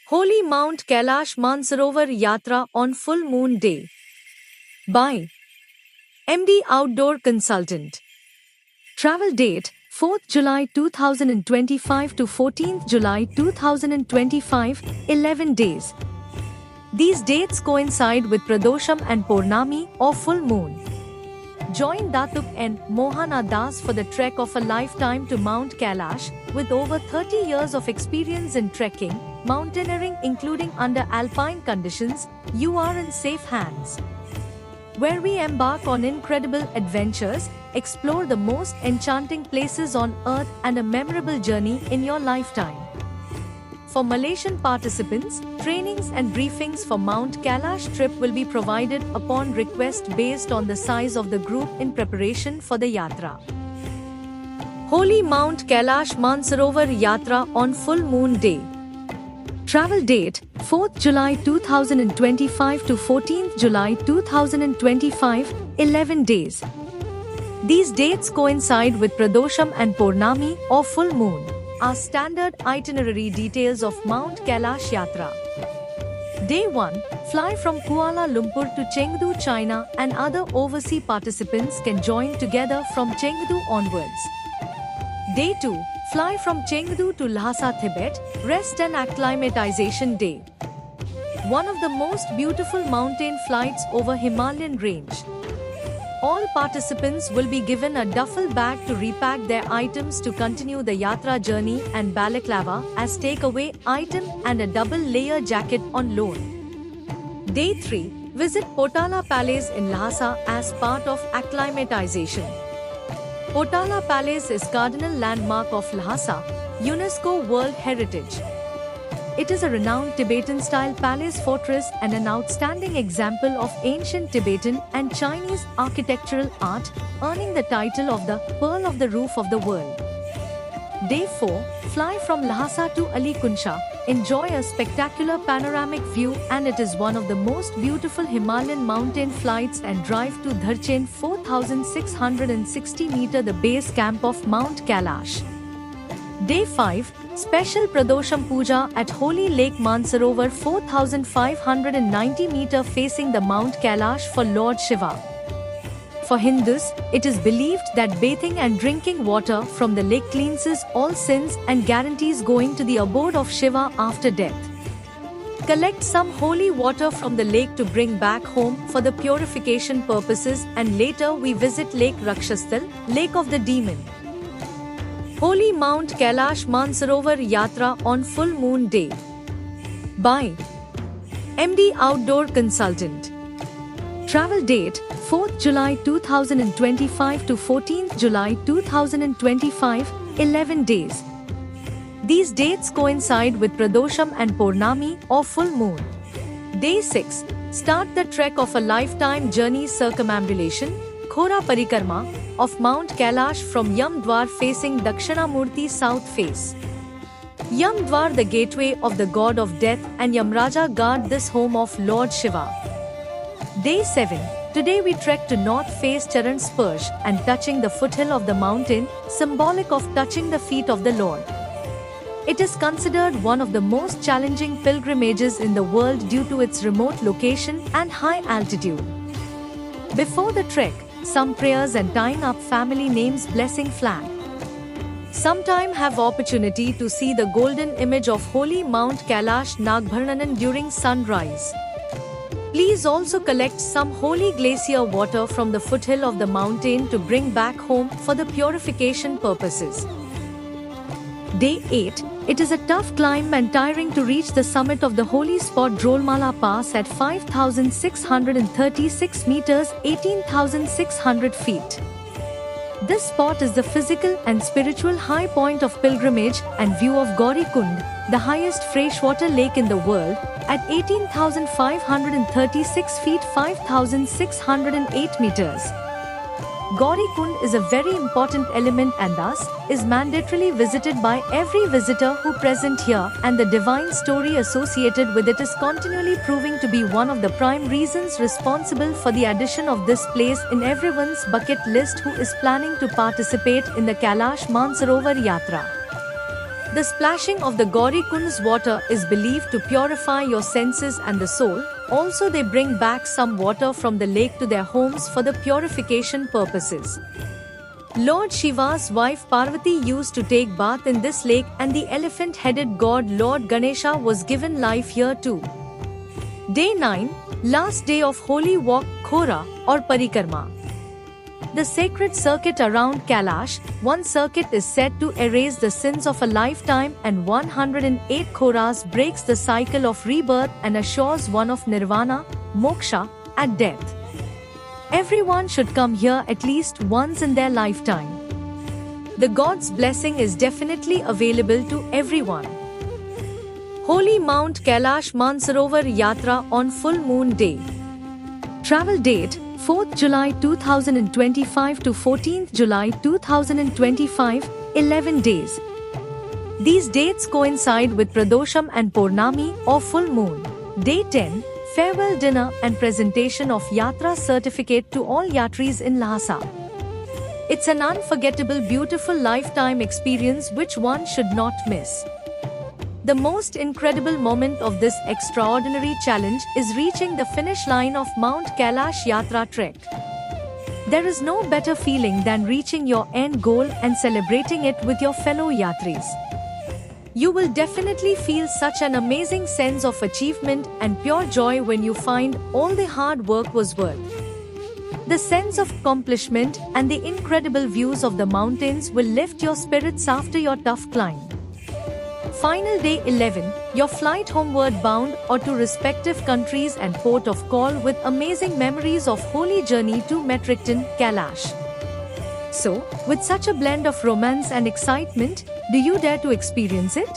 Holy Mount Kailash Mansarovar Yatra on Full Moon Day by MD Outdoor Consultant. Travel date 4th July 2025 to 14th July 2025, 11 days. These dates coincide with Pradosham and Purnami or full moon. Join Datuk and Mohana Das for the trek of a lifetime to Mount Kailash. With over 30 years of experience in trekking, mountaineering including under alpine conditions, you are in safe hands. Where we embark on incredible adventures, explore the most enchanting places on earth and a memorable journey in your lifetime. For Malaysian participants, trainings and briefings for Mount Kailash trip will be provided upon request based on the size of the group in preparation for the Yatra. Holy Mount Kailash Mansarovar Yatra on Full Moon Day. Travel date 4th July 2025 to 14th July 2025, 11 days. These dates coincide with Pradosham and Purnami or full moon. Our standard itinerary details of Mount Kailash Yatra. Day 1. Fly from Kuala Lumpur to Chengdu, China, and other overseas participants can join together from Chengdu onwards. Day 2. Fly from Chengdu to Lhasa, Tibet, rest and acclimatization day. One of the most beautiful mountain flights over Himalayan range. All participants will be given a duffel bag to repack their items to continue the Yatra journey and balaclava as takeaway item and a double layer jacket on loan. Day 3. Visit Potala Palace in Lhasa as part of acclimatization. Potala Palace is cardinal landmark of Lhasa, UNESCO World Heritage. It is a renowned Tibetan-style palace fortress and an outstanding example of ancient Tibetan and Chinese architectural art, earning the title of the Pearl of the Roof of the World. Day 4. Fly from Lhasa to Ali Kunsha. Enjoy a spectacular panoramic view, and it is one of the most beautiful Himalayan mountain flights, and drive to Dharchen 4660 meter, the base camp of Mount Kailash. Day 5. Special Pradosham Puja at Holy Lake Mansarovar 4590 meter facing the Mount Kailash for Lord Shiva. For Hindus, it is believed that bathing and drinking water from the lake cleanses all sins and guarantees going to the abode of Shiva after death. Collect some holy water from the lake to bring back home for the purification purposes, and later we visit Lake Rakshasthal, Lake of the Demon. Holy Mount Kailash Mansarovar Yatra on Full Moon Day by MD Outdoor Consultant. Travel date 4th July 2025 to 14th July 2025, 11 days. These dates coincide with Pradosham and Purnami or full moon. Day 6. Start the trek of a lifetime journey circumambulation, Khora Parikrama, of Mount Kailash from Yamdwar facing Dakshinamurti south face. Yamdwar, the gateway of the god of death, and Yamraja guard this home of Lord Shiva. Day 7. Today we trek to north face Charan Sparsh and touching the foothill of the mountain, symbolic of touching the feet of the Lord. It is considered one of the most challenging pilgrimages in the world due to its remote location and high altitude. Before the trek, some prayers and tying up family names blessing flag. Sometime have opportunity to see the golden image of Holy Mount Kailash Nagbharnanan during sunrise. Please also collect some holy glacier water from the foothill of the mountain to bring back home for the purification purposes. Day 8. It is a tough climb and tiring to reach the summit of the holy spot Drolmala Pass at 5636 meters, 18,600 feet. This spot is the physical and spiritual high point of pilgrimage and view of Gauri Kund, the highest freshwater lake in the world, at 18,536 feet, 5,608 meters. Gauri Kund is a very important element and thus is mandatorily visited by every visitor who present here, and the divine story associated with it is continually proving to be one of the prime reasons responsible for the addition of this place in everyone's bucket list who is planning to participate in the Kailash Mansarovar Yatra. The splashing of the Gauri Kund's water is believed to purify your senses and the soul. Also, they bring back some water from the lake to their homes for the purification purposes. Lord Shiva's wife Parvati used to take bath in this lake, and the elephant-headed god Lord Ganesha was given life here too. Day 9, last day of holy walk Khora or Parikarma. The sacred circuit around Kailash, one circuit is said to erase the sins of a lifetime, and 108 Khoras breaks the cycle of rebirth and assures one of nirvana, moksha, at death. Everyone should come here at least once in their lifetime. The God's blessing is definitely available to everyone. Holy Mount Kailash Mansarovar Yatra on full moon day. Travel date 4th July 2025 to 14th July 2025, 11 days. These dates coincide with Pradosham and Purnami or full moon. Day 10, farewell dinner and presentation of Yatra certificate to all Yatris in Lhasa. It's an unforgettable, beautiful lifetime experience which one should not miss. The most incredible moment of this extraordinary challenge is reaching the finish line of Mount Kailash Yatra trek. There is no better feeling than reaching your end goal and celebrating it with your fellow Yatris. You will definitely feel such an amazing sense of achievement and pure joy when you find all the hard work was worth. The sense of accomplishment and the incredible views of the mountains will lift your spirits after your tough climb. Final day 11, your flight homeward bound or to respective countries and port of call with amazing memories of holy journey to Metricton, Kailash. So, with such a blend of romance and excitement, do you dare to experience it?